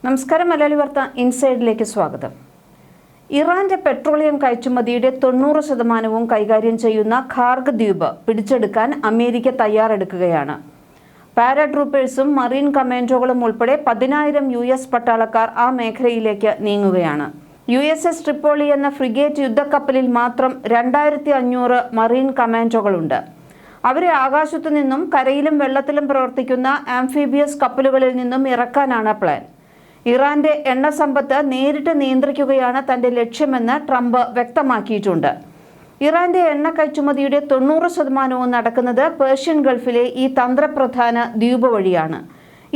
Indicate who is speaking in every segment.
Speaker 1: നമസ്കാരം. മലയാളി വാർത്ത ഇൻസൈഡിലേക്ക് സ്വാഗതം. ഇറാന്റെ പെട്രോളിയം കയറ്റുമതിയുടെ 90% കൈകാര്യം ചെയ്യുന്ന ഖാർഗ് ദ്വീപ് പിടിച്ചെടുക്കാൻ അമേരിക്ക തയ്യാറെടുക്കുകയാണ്. പാരാട്രൂപ്പേഴ്സും മറീൻ കമാൻഡോകളും ഉൾപ്പെടെ 10,000 US പട്ടാളക്കാർ ആ മേഖലയിലേക്ക് നീങ്ങുകയാണ്. USS ട്രിപ്പോളി എന്ന ഫ്രിഗേറ്റ് യുദ്ധക്കപ്പലിൽ മാത്രം 2,500 മറീൻ കമാൻഡോകളുണ്ട്. അവരെ ആകാശത്തു നിന്നും കരയിലും വെള്ളത്തിലും പ്രവർത്തിക്കുന്ന ആംഫീബിയസ് കപ്പലുകളിൽ നിന്നും ഇറക്കാനാണ് പ്ലാൻ. ഇറാന്റെ എണ്ണ സമ്പത്ത് നേരിട്ട് നിയന്ത്രിക്കുകയാണ് തന്റെ ലക്ഷ്യമെന്ന് ട്രംപ് വ്യക്തമാക്കിയിട്ടുണ്ട്. ഇറാന്റെ എണ്ണ കയറ്റുമതിയുടെ 90% നടക്കുന്നത് പേർഷ്യൻ ഗൾഫിലെ ഈ തന്ത്രപ്രധാന ദ്വീപ് വഴിയാണ്.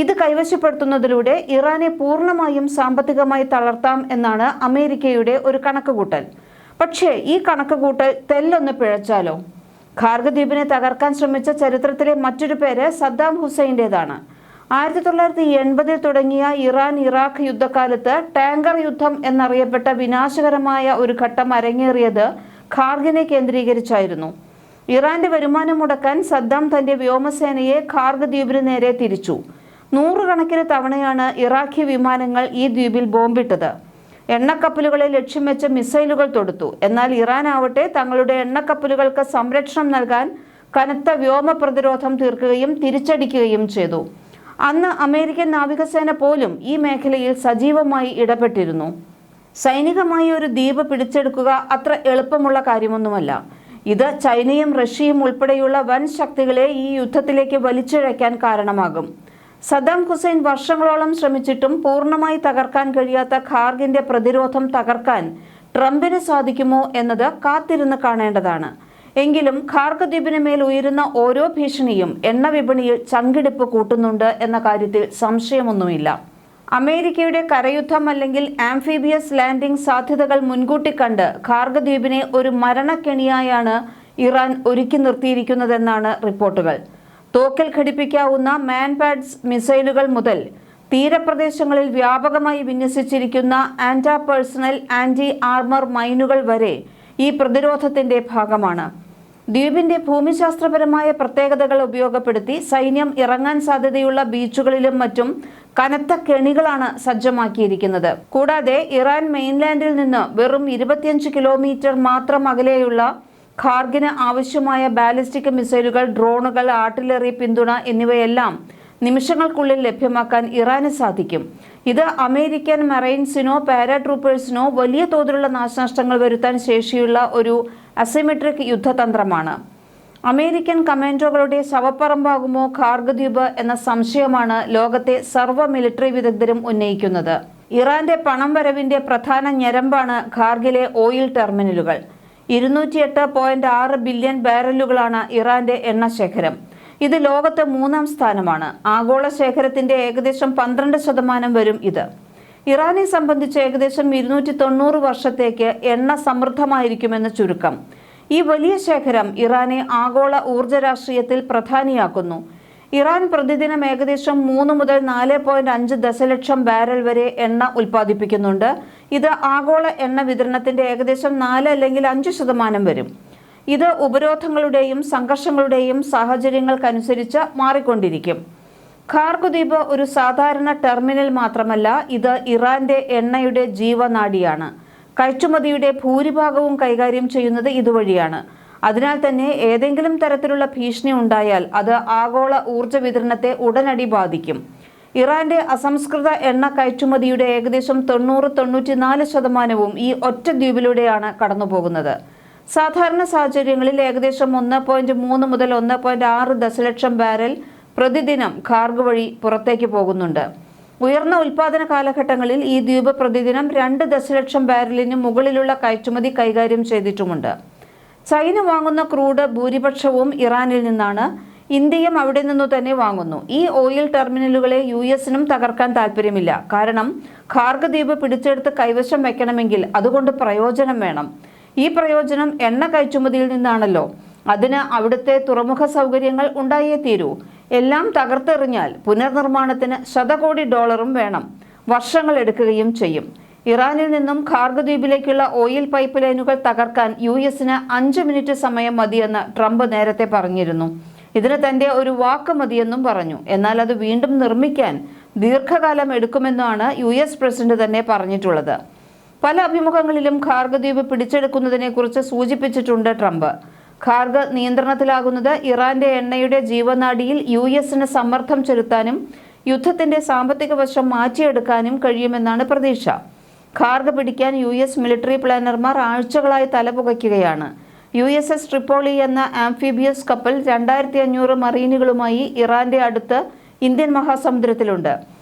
Speaker 1: ഇത് കൈവശപ്പെടുത്തുന്നതിലൂടെ ഇറാനെ പൂർണ്ണമായും സാമ്പത്തികമായി തളർത്താം എന്നാണ് അമേരിക്കയുടെ ഒരു കണക്കുകൂട്ടൽ. പക്ഷേ ഈ കണക്കുകൂട്ടൽ തെല്ലൊന്ന് പിഴച്ചാലോ? ഖാർഗ് ദ്വീപിനെ തകർക്കാൻ ശ്രമിച്ച ചരിത്രത്തിലെ മറ്റൊരു പേര് സദ്ദാം ഹുസൈൻ്റേതാണ്. 1980 തുടങ്ങിയ ഇറാഖ് യുദ്ധകാലത്ത് ടാങ്കർ യുദ്ധം എന്നറിയപ്പെട്ട വിനാശകരമായ ഒരു ഘട്ടം അരങ്ങേറിയത് ഖാർഗിനെ കേന്ദ്രീകരിച്ചായിരുന്നു. ഇറാന്റെ വരുമാനം മുടക്കാൻ സദ്ദാം തന്റെ വ്യോമസേനയെ ഖാർഗ് ദ്വീപിന് നേരെ തിരിച്ചു. 100 കണക്കിന് തവണയാണ് ഇറാഖി വിമാനങ്ങൾ ഈ ദ്വീപിൽ ബോംബിട്ടത്. എണ്ണക്കപ്പലുകളെ ലക്ഷ്യം വെച്ച് മിസൈലുകൾ തൊടുത്തു. എന്നാൽ ഇറാൻ ആവട്ടെ തങ്ങളുടെ എണ്ണക്കപ്പലുകൾക്ക് സംരക്ഷണം നൽകാൻ കനത്ത വ്യോമ പ്രതിരോധം തീർക്കുകയും തിരിച്ചടിക്കുകയും ചെയ്തു. അന്ന് അമേരിക്കൻ നാവികസേന പോലും ഈ മേഖലയിൽ സജീവമായി ഇടപെട്ടിരുന്നു. സൈനികമായി ഒരു ദ്വീപ് പിടിച്ചെടുക്കുക അത്ര എളുപ്പമുള്ള കാര്യമൊന്നുമല്ല. ഇത് ചൈനയും റഷ്യയും ഉൾപ്പെടെയുള്ള വൻ ശക്തികളെ ഈ യുദ്ധത്തിലേക്ക് വലിച്ചിഴയ്ക്കാൻ കാരണമാകും. സദ്ദാം ഹുസൈൻ വർഷങ്ങളോളം ശ്രമിച്ചിട്ടും പൂർണ്ണമായി തകർക്കാൻ കഴിയാത്ത ഖാർഗിന്റെ പ്രതിരോധം തകർക്കാൻ ട്രംപിന് സാധിക്കുമോ എന്നത് കാത്തിരുന്ന് കാണേണ്ടതാണ്. എങ്കിലും ഖാർഗ് ദ്വീപിന് മേൽ ഉയരുന്ന ഓരോ ഭീഷണിയും എണ്ണ വിപണിയിൽ ചങ്കിടിപ്പ് കൂട്ടുന്നുണ്ട് എന്ന കാര്യത്തിൽ സംശയമൊന്നുമില്ല. അമേരിക്കയുടെ കരയുദ്ധം അല്ലെങ്കിൽ ആംഫീബിയസ് ലാൻഡിംഗ് സാധ്യതകൾ മുൻകൂട്ടി കണ്ട് ഖാർഗ് ദ്വീപിനെ ഒരു മരണക്കെണിയായാണ് ഇറാൻ ഒരുക്കി നിർത്തിയിരിക്കുന്നതെന്നാണ് റിപ്പോർട്ടുകൾ. തോക്കിൽ ഘടിപ്പിക്കാവുന്ന മാൻപാഡ്സ് മിസൈലുകൾ മുതൽ തീരപ്രദേശങ്ങളിൽ വ്യാപകമായി വിന്യസിച്ചിരിക്കുന്ന ആന്റാ പേഴ്സണൽ ആന്റി ആർമർ മൈനുകൾ വരെ ഈ പ്രതിരോധത്തിന്റെ ഭാഗമാണ്. ദ്വീപിന്റെ ഭൂമിശാസ്ത്രപരമായ പ്രത്യേകതകൾ ഉപയോഗപ്പെടുത്തി സൈന്യം ഇറങ്ങാൻ സാധ്യതയുള്ള ബീച്ചുകളിലും മറ്റും കനത്ത കെണികളാണ് സജ്ജമാക്കിയിരിക്കുന്നത്. കൂടാതെ ഇറാൻ മെയിൻലാൻഡിൽ നിന്ന് വെറും 25 കിലോമീറ്റർ മാത്രം അകലെയുള്ള ഖാർഗിന് ആവശ്യമായ ബാലിസ്റ്റിക് മിസൈലുകൾ, ഡ്രോണുകൾ, ആർട്ടിലറി പിന്തുണ എന്നിവയെല്ലാം നിമിഷങ്ങൾക്കുള്ളിൽ ലഭ്യമാക്കാൻ ഇറാന് സാധിക്കും. ഇത് അമേരിക്കൻ മറൈൻസിനോ പാരാട്രൂപ്പേഴ്സിനോ വലിയ തോതിലുള്ള നാശനഷ്ടങ്ങൾ വരുത്താൻ ശേഷിയുള്ള ഒരു അസിമെട്രിക് യുദ്ധതന്ത്രമാണ്. അമേരിക്കൻ കമാൻഡോകളുടെ ശവപ്പറമ്പാകുമോ ഖാർഗ് ദ്വീപ് എന്ന സംശയമാണ് ലോകത്തെ സർവ്വ മിലിറ്ററി വിദഗ്ധരും ഉന്നയിക്കുന്നത്. ഇറാന്റെ പണം വരവിന്റെ പ്രധാന ഞരമ്പാണ് ഖാർഗിലെ ഓയിൽ ടെർമിനലുകൾ. 208.6 ബില്യൺ ബാരലുകളാണ് ഇറാന്റെ എണ്ണ ശേഖരം. ഇത് ലോകത്ത് 3ാം സ്ഥാനമാണ്. ആഗോള ശേഖരത്തിന്റെ ഏകദേശം 12% വരും ഇത്. ഇറാനെ സംബന്ധിച്ച് ഏകദേശം 290 വർഷത്തേക്ക് എണ്ണ സമൃദ്ധമായിരിക്കുമെന്ന് ചുരുക്കം. ഈ വലിയ ശേഖരം ഇറാനെ ആഗോള ഊർജ്ജ രാഷ്ട്രീയത്തിൽ പ്രധാനിയാക്കുന്നു. ഇറാൻ പ്രതിദിനം ഏകദേശം 3 മുതൽ 4.5 ദശലക്ഷം ബാരൽ വരെ എണ്ണ ഉൽപ്പാദിപ്പിക്കുന്നുണ്ട്. ഇത് ആഗോള എണ്ണ വിതരണത്തിന്റെ ഏകദേശം 4 അല്ലെങ്കിൽ 5% വരും. ഇത് ഉപരോധങ്ങളുടെയും സംഘർഷങ്ങളുടെയും സാഹചര്യങ്ങൾക്കനുസരിച്ച് മാറിക്കൊണ്ടിരിക്കും. ഖാർഗ് ദ്വീപ് ഒരു സാധാരണ ടെർമിനൽ മാത്രമല്ല, ഇത് ഇറാന്റെ എണ്ണയുടെ ജീവനാഡിയാണ്. കയറ്റുമതിയുടെ ഭൂരിഭാഗവും കൈകാര്യം ചെയ്യുന്നത് ഇതുവഴിയാണ്. അതിനാൽ തന്നെ ഏതെങ്കിലും തരത്തിലുള്ള ഭീഷണി ഉണ്ടായാൽ അത് ആഗോള ഊർജ്ജ വിതരണത്തെ ഉടനടി ബാധിക്കും. ഇറാന്റെ അസംസ്കൃത എണ്ണ കയറ്റുമതിയുടെ ഏകദേശം 90-94% ഈ ഒറ്റ ദ്വീപിലൂടെയാണ് കടന്നുപോകുന്നത്. സാധാരണ സാഹചര്യങ്ങളിൽ ഏകദേശം 1.3 മുതൽ 1.6 ദശലക്ഷം ബാരൽ പ്രതിദിനം ഖാർഗ് വഴി പുറത്തേക്ക് പോകുന്നുണ്ട്. ഉയർന്ന ഉൽപാദന കാലഘട്ടങ്ങളിൽ ഈ ദ്വീപ് പ്രതിദിനം 2 ദശലക്ഷം ബാരലിന് മുകളിലുള്ള കയറ്റുമതി കൈകാര്യം ചെയ്തിട്ടുമുണ്ട്. ചൈന വാങ്ങുന്ന ക്രൂഡ് ഭൂരിപക്ഷവും ഇറാനിൽ നിന്നാണ്. ഇന്ത്യയും അവിടെ നിന്നു തന്നെ വാങ്ങുന്നു. ഈ ഓയിൽ ടെർമിനലുകളെ US-നും തകർക്കാൻ താല്പര്യമില്ല. കാരണം ഖാർഗ് ദ്വീപ് പിടിച്ചെടുത്ത് കൈവശം വെക്കണമെങ്കിൽ അതുകൊണ്ട് പ്രയോജനം വേണം. ഈ പ്രയോജനം എണ്ണ കയറ്റുമതിയിൽ നിന്നാണല്ലോ. അതിന് അവിടുത്തെ തുറമുഖ സൗകര്യങ്ങൾ ഉണ്ടായേ തീരൂ. എല്ലാം തകർത്തെറിഞ്ഞാൽ പുനർനിർമ്മാണത്തിന് $100 വേണം. വർഷങ്ങൾ എടുക്കുകയും ചെയ്യും. ഇറാനിൽ നിന്നും ഖാർഗ് ദ്വീപിലേക്കുള്ള ഓയിൽ പൈപ്പ് ലൈനുകൾ തകർക്കാൻ US-ന് 5 മിനിറ്റ് സമയം മതിയെന്ന് ട്രംപ് നേരത്തെ പറഞ്ഞിരുന്നു. ഇതിന് തന്റെ ഒരു വാക്ക് മതിയെന്നും പറഞ്ഞു. എന്നാൽ അത് വീണ്ടും നിർമ്മിക്കാൻ ദീർഘകാലം എടുക്കുമെന്നാണ് US പ്രസിഡന്റ് തന്നെ പറഞ്ഞിട്ടുള്ളത്. പല അഭിമുഖങ്ങളിലും ഖാർഗ് ദ്വീപ് പിടിച്ചെടുക്കുന്നതിനെക്കുറിച്ച് സൂചിപ്പിച്ചിട്ടുണ്ട് ട്രംപ്. ഖാർഗ് നിയന്ത്രണത്തിലാകുന്നത് ഇറാന്റെ എണ്ണയുടെ ജീവനാഡിയിൽ US-ന് സമ്മർദ്ദം ചെലുത്താനും യുദ്ധത്തിന്റെ സാമ്പത്തിക വശം മാറ്റിയെടുക്കാനും കഴിയുമെന്നാണ് പ്രതീക്ഷ. ഖാർഗ് പിടിക്കാൻ US മിലിറ്ററി പ്ലാനർമാർ ആഴ്ചകളായി തലപുകയ്ക്കുകയാണ്. USS ട്രിപ്പോളി എന്ന ആംഫിബിയസ് കപ്പൽ 2500 മറീനുകളുമായി ഇറാന്റെ അടുത്ത് ഇന്ത്യൻ മഹാസമുദ്രത്തിലുണ്ട്.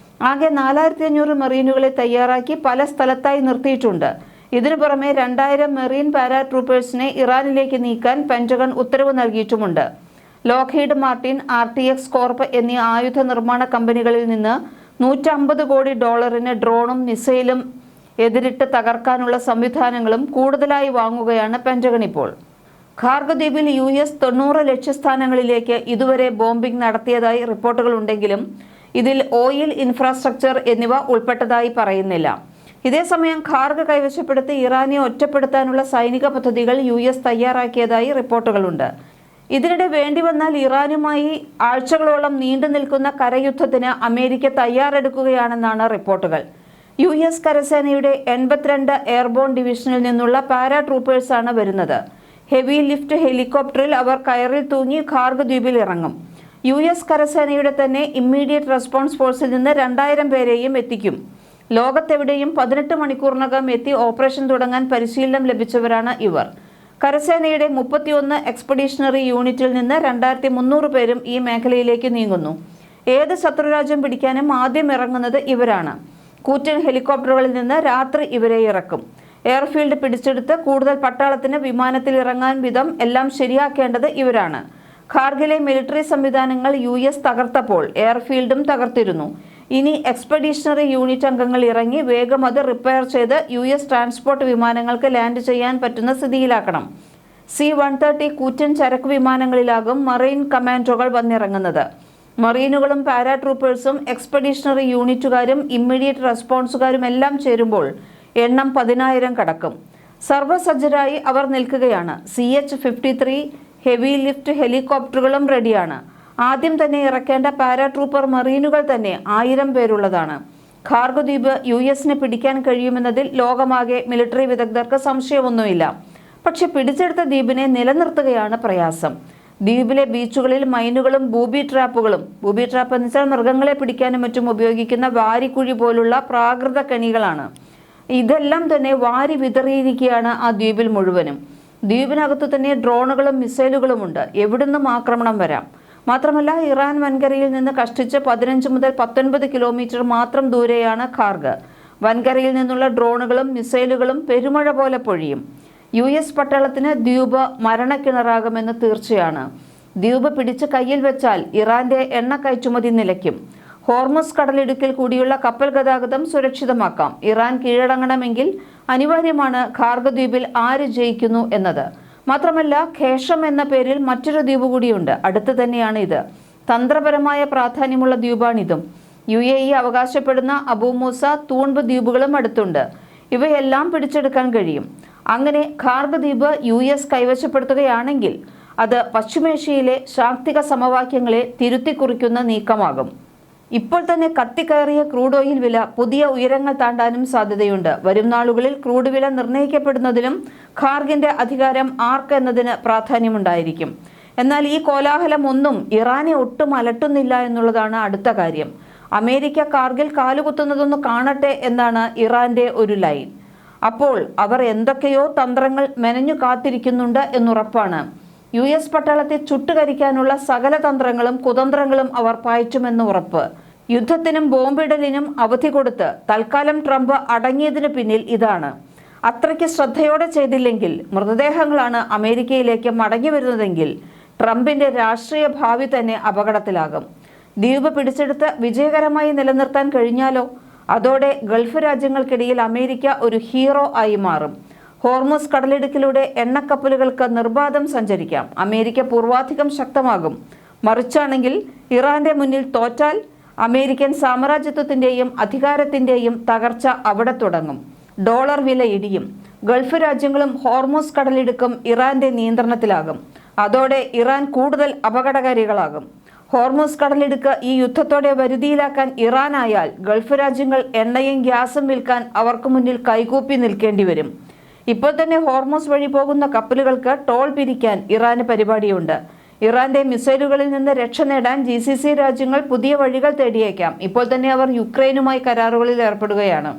Speaker 1: ആകെ 4500 മറീനുകളെ തയ്യാറാക്കി പല സ്ഥലത്തായി നിർത്തിയിട്ടുണ്ട്. ഇതിനു പുറമെ 2000 മെറീൻ പാരാട്രൂപ്പേഴ്സിനെ ഇറാനിലേക്ക് നീക്കാൻ പെന്റഗൺ ഉത്തരവ് നൽകിയിട്ടുമുണ്ട്. ലോക്ഹീഡ് മാർട്ടിൻ, RTX കോർപ്പ് എന്നീ ആയുധ നിർമ്മാണ കമ്പനികളിൽ നിന്ന് $150 കോടി ഡ്രോണും മിസൈലും എതിരിട്ട് തകർക്കാനുള്ള സംവിധാനങ്ങളും കൂടുതലായി വാങ്ങുകയാണ് പെന്റഗൺ ഇപ്പോൾ. ഖാർഗ് ദ്വീപിൽ US 90 ലക്ഷ്യസ്ഥാനങ്ങളിലേക്ക് ഇതുവരെ ബോംബിംഗ് നടത്തിയതായി റിപ്പോർട്ടുകളുണ്ടെങ്കിലും ഇതിൽ ഓയിൽ, ഇൻഫ്രാസ്ട്രക്ചർ എന്നിവ ഉൾപ്പെട്ടതായി പറയുന്നില്ല. ഇതേസമയം ഖാർഗ് കൈവശപ്പെടുത്തി ഇറാനെ ഒറ്റപ്പെടുത്താനുള്ള സൈനിക പദ്ധതികൾ US തയ്യാറാക്കിയതായി റിപ്പോർട്ടുകളുണ്ട്. ഇതിനിടെ വേണ്ടിവന്നാൽ ഇറാനുമായി ആഴ്ചകളോളം നീണ്ടു നിൽക്കുന്ന കരയുദ്ധത്തിന് അമേരിക്ക തയ്യാറെടുക്കുകയാണെന്നാണ് റിപ്പോർട്ടുകൾ. US കരസേനയുടെ 82 എയർബോൺ ഡിവിഷനിൽ നിന്നുള്ള പാരാട്രൂപ്പേഴ്സാണ് വരുന്നത്. ഹെവി ലിഫ്റ്റ് ഹെലികോപ്റ്ററിൽ അവർ കയറിൽ തൂങ്ങി ഖാർഗ് ദ്വീപിൽ ഇറങ്ങും. US കരസേനയുടെ തന്നെ ഇമ്മീഡിയറ്റ് റെസ്പോൺസ് ഫോഴ്സിൽ നിന്ന് 2000 പേരെയും എത്തിക്കും. ലോകത്തെവിടെയും 18 മണിക്കൂറിനകം എത്തി ഓപ്പറേഷൻ തുടങ്ങാൻ പരിശീലനം ലഭിച്ചവരാണ് ഇവർ. കരസേനയുടെ 31 എക്സ്പെഡീഷണറി യൂണിറ്റിൽ നിന്ന് 2300 പേരും ഈ മേഖലയിലേക്ക് നീങ്ങുന്നു. ഏത് ശത്രുരാജ്യം പിടിക്കാനും ആദ്യം ഇറങ്ങുന്നത് ഇവരാണ്. കൂറ്റൻ ഹെലികോപ്റ്ററുകളിൽ നിന്ന് രാത്രി ഇവരെ ഇറക്കും. എയർഫീൽഡ് പിടിച്ചെടുത്ത് കൂടുതൽ പട്ടാളത്തിന് വിമാനത്തിൽ ഇറങ്ങാൻ വിധം എല്ലാം ശരിയാക്കേണ്ടത് ഇവരാണ്. ഖാർഗിലെ മിലിറ്ററി സംവിധാനങ്ങൾ US തകർത്തപ്പോൾ എയർഫീൽഡും തകർത്തിരുന്നു. ഇനി എക്സ്പെഡീഷണറി യൂണിറ്റ് അംഗങ്ങൾ ഇറങ്ങി വേഗം അത് റിപ്പയർ ചെയ്ത് US ട്രാൻസ്പോർട്ട് വിമാനങ്ങൾക്ക് ലാൻഡ് ചെയ്യാൻ പറ്റുന്ന സ്ഥിതിയിലാക്കണം. C-130 കൂറ്റൻ ചരക്ക് വിമാനങ്ങളിലാകും മറൈൻ കമാൻഡോകൾ വന്നിറങ്ങുന്നത്. മറീനുകളും പാരാട്രൂപ്പേഴ്സും എക്സ്പെഡീഷണറി യൂണിറ്റുകാരും ഇമ്മീഡിയറ്റ് റെസ്പോൺസുകാരും എല്ലാം ചേരുമ്പോൾ എണ്ണം 10,000 കടക്കും. സർവ്വസജ്ജരായി അവർ നിൽക്കുകയാണ്. CH-53 ഹെവി ലിഫ്റ്റ് ഹെലികോപ്റ്ററുകളും റെഡിയാണ്. ആദ്യം തന്നെ ഇറക്കേണ്ട പാരാട്രൂപ്പർ മറീനുകൾ തന്നെ 1000 പേരുള്ളതാണ്. ഖാർഗ് ദ്വീപ് US-ന് പിടിക്കാൻ കഴിയുമെന്നതിൽ ലോകമാകെ മിലിറ്ററി വിദഗ്ധർക്ക് സംശയമൊന്നുമില്ല. പക്ഷെ പിടിച്ചെടുത്ത ദ്വീപിനെ നിലനിർത്തുകയാണ് പ്രയാസം. ദ്വീപിലെ ബീച്ചുകളിൽ മൈനുകളും ബൂബി ട്രാപ്പുകളും, ബൂബി ട്രാപ്പ് എന്ന് വെച്ചാൽ മൃഗങ്ങളെ പിടിക്കാനും മറ്റും ഉപയോഗിക്കുന്ന വാരിക്കുഴി പോലുള്ള പ്രാകൃത കെണികളാണ്. ഇതെല്ലാം തന്നെ വാരി വിതറിയിരിക്കുകയാണ് ആ ദ്വീപിൽ മുഴുവനും. ദ്വീപിനകത്തു തന്നെ ഡ്രോണുകളും മിസൈലുകളുമുണ്ട്. എവിടുന്നും ആക്രമണം വരാം. മാത്രമല്ല ഇറാൻ വൻകരയിൽ നിന്ന് കഷ്ടിച്ച് 15 മുതൽ 19 കിലോമീറ്റർ മാത്രം ദൂരെയാണ് ഖാർഗ്. വൻകരയിൽ നിന്നുള്ള ഡ്രോണുകളും മിസൈലുകളും പെരുമഴ പോലെ പൊഴിയും. US പട്ടാളത്തിന് ദ്വീപ് മരണക്കിണറാകുമെന്ന് തീർച്ചയാണ്. ദ്വീപ് പിടിച്ച് കയ്യിൽ വെച്ചാൽ ഇറാന്റെ എണ്ണ കയറ്റുമതി നിലയ്ക്കും. ഹോർമുസ് കടലിടുക്കിൽ കൂടിയുള്ള കപ്പൽ ഗതാഗതം സുരക്ഷിതമാക്കാം. ഇറാൻ കീഴടങ്ങണമെങ്കിൽ അനിവാര്യമാണ് ഖാർഗ് ദ്വീപിൽ ആര് ജയിക്കുന്നു എന്നത്. മാത്രമല്ല ഖേഷം എന്ന പേരിൽ മറ്റൊരു ദ്വീപ് കൂടിയുണ്ട്. അടുത്ത് തന്നെയാണ് ഇത്. തന്ത്രപരമായ പ്രാധാന്യമുള്ള ദ്വീപാണിതും. UAE അവകാശപ്പെടുന്ന അബു മൂസ, തൂൺബ് ദ്വീപുകളും അടുത്തുണ്ട്. ഇവയെല്ലാം പിടിച്ചെടുക്കാൻ കഴിയും. അങ്ങനെ ഖാർഗ് ദ്വീപ് US കൈവശപ്പെടുത്തുകയാണെങ്കിൽ അത് പശ്ചിമേഷ്യയിലെ ശാക്തിക സമവാക്യങ്ങളെ തിരുത്തിക്കുറിക്കുന്ന നീക്കമാകും. ഇപ്പോൾ തന്നെ കത്തിക്കയറിയ ക്രൂഡ് ഓയിൽ വില പുതിയ ഉയരങ്ങൾ താണ്ടാനും സാധ്യതയുണ്ട്. വരും നാളുകളിൽ ക്രൂഡ് വില നിർണ്ണയിക്കപ്പെടുന്നതിലും ഖാർഗിന്റെ അധികാരം ആർക്ക് എന്നതിന് പ്രാധാന്യമുണ്ടായിരിക്കും. എന്നാൽ ഈ കോലാഹലം ഒന്നും ഇറാനെ ഒട്ടും അലട്ടുന്നില്ല എന്നുള്ളതാണ് അടുത്ത കാര്യം. അമേരിക്ക ഖാർഗിൽ കാലുകുത്തുന്നതൊന്ന് കാണട്ടെ എന്നാണ് ഇറാന്റെ ഒരു ലൈൻ. അപ്പോൾ അവർ എന്തൊക്കെയോ തന്ത്രങ്ങൾ മെനഞ്ഞു കാത്തിരിക്കുന്നുണ്ട് എന്നുറപ്പാണ്. US പട്ടാളത്തെ ചുട്ടുകരിക്കാനുള്ള സകല തന്ത്രങ്ങളും കുതന്ത്രങ്ങളും അവർ പായിച്ചുമെന്ന് ഉറപ്പ്. യുദ്ധത്തിനും ബോംബിടലിനും അവധി കൊടുത്ത് തൽക്കാലം ട്രംപ് അടങ്ങിയതിനു പിന്നിൽ ഇതാണ്. അത്രയ്ക്ക് ശ്രദ്ധയോടെ ചെയ്തില്ലെങ്കിൽ, മൃതദേഹങ്ങളാണ് അമേരിക്കയിലേക്ക് മടങ്ങി വരുന്നതെങ്കിൽ ട്രംപിന്റെ രാഷ്ട്രീയ ഭാവി തന്നെ അപകടത്തിലാകും. ദ്വീപ് പിടിച്ചെടുത്ത് വിജയകരമായി നിലനിർത്താൻ കഴിഞ്ഞാലോ അതോടെ ഗൾഫ് രാജ്യങ്ങൾക്കിടയിൽ അമേരിക്ക ഒരു ഹീറോ ആയി മാറും. ഹോർമുസ് കടലിടുക്കിലൂടെ എണ്ണക്കപ്പലുകൾക്ക് നിർബാധം സഞ്ചരിക്കാം. അമേരിക്ക പൂർവാധികം ശക്തമാകും. മറിച്ചാണെങ്കിൽ ഇറാന്റെ മുന്നിൽ തോറ്റാൽ അമേരിക്കൻ സാമ്രാജ്യത്വത്തിന്റെയും അധികാരത്തിന്റെയും തകർച്ച അവിടെ തുടങ്ങും. ഡോളർ വില ഇടിയും. ഗൾഫ് രാജ്യങ്ങളും ഹോർമുസ് കടലിടുക്കും ഇറാന്റെ നിയന്ത്രണത്തിലാകും. അതോടെ ഇറാൻ കൂടുതൽ അപകടകാരികളാകും. ഹോർമൂസ് കടലിടുക്ക് ഈ യുദ്ധത്തോടെ വരുതിയിലാക്കാൻ ഇറാനായാൽ ഗൾഫ് രാജ്യങ്ങൾ എണ്ണയും ഗ്യാസും വിൽക്കാൻ അവർക്ക് മുന്നിൽ കൈകൂപ്പി നിൽക്കേണ്ടി വരും. ഇപ്പോൾ തന്നെ ഹോർമൂസ് വഴി പോകുന്ന കപ്പലുകൾക്ക് ടോൾ പിരിക്കാൻ ഇറാന് പരിപാടിയുണ്ട്. ഇറാന്റെ മിസൈലുകളിൽ നിന്ന് രക്ഷ നേടാൻ GCC രാജ്യങ്ങൾ പുതിയ വഴികൾ തേടിയേക്കാം. ഇപ്പോൾ തന്നെ അവർ യുക്രൈനുമായി കരാറുകളിൽ ഏർപ്പെടുകയാണ്.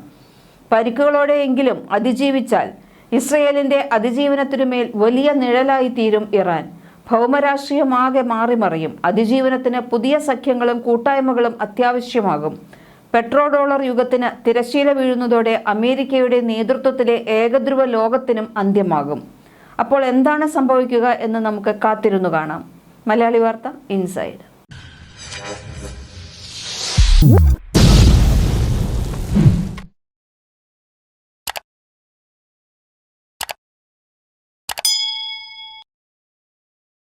Speaker 1: പരിക്കുകളോടെയെങ്കിലും അതിജീവിച്ചാൽ ഇസ്രയേലിന്റെ അതിജീവനത്തിനുമേൽ വലിയ നിഴലായി തീരും ഇറാൻ. ഭൗമരാഷ്ട്രീയമാകെ മാറിമറിയും. അതിജീവനത്തിന് പുതിയ സഖ്യങ്ങളും കൂട്ടായ്മകളും അത്യാവശ്യമാകും. പെട്രോ ഡോളർ യുഗത്തിന് തിരശ്ശീല വീഴുന്നതോടെ അമേരിക്കയുടെ നേതൃത്വത്തിലെ ഏകധ്രുവ ലോകത്തിനും അന്ത്യമാകും. അപ്പോൾ എന്താണ് സംഭവിക്കുക എന്ന് നമുക്ക് കാത്തിരുന്നു കാണാം. മലയാളി വാർത്ത ഇൻസൈഡ്.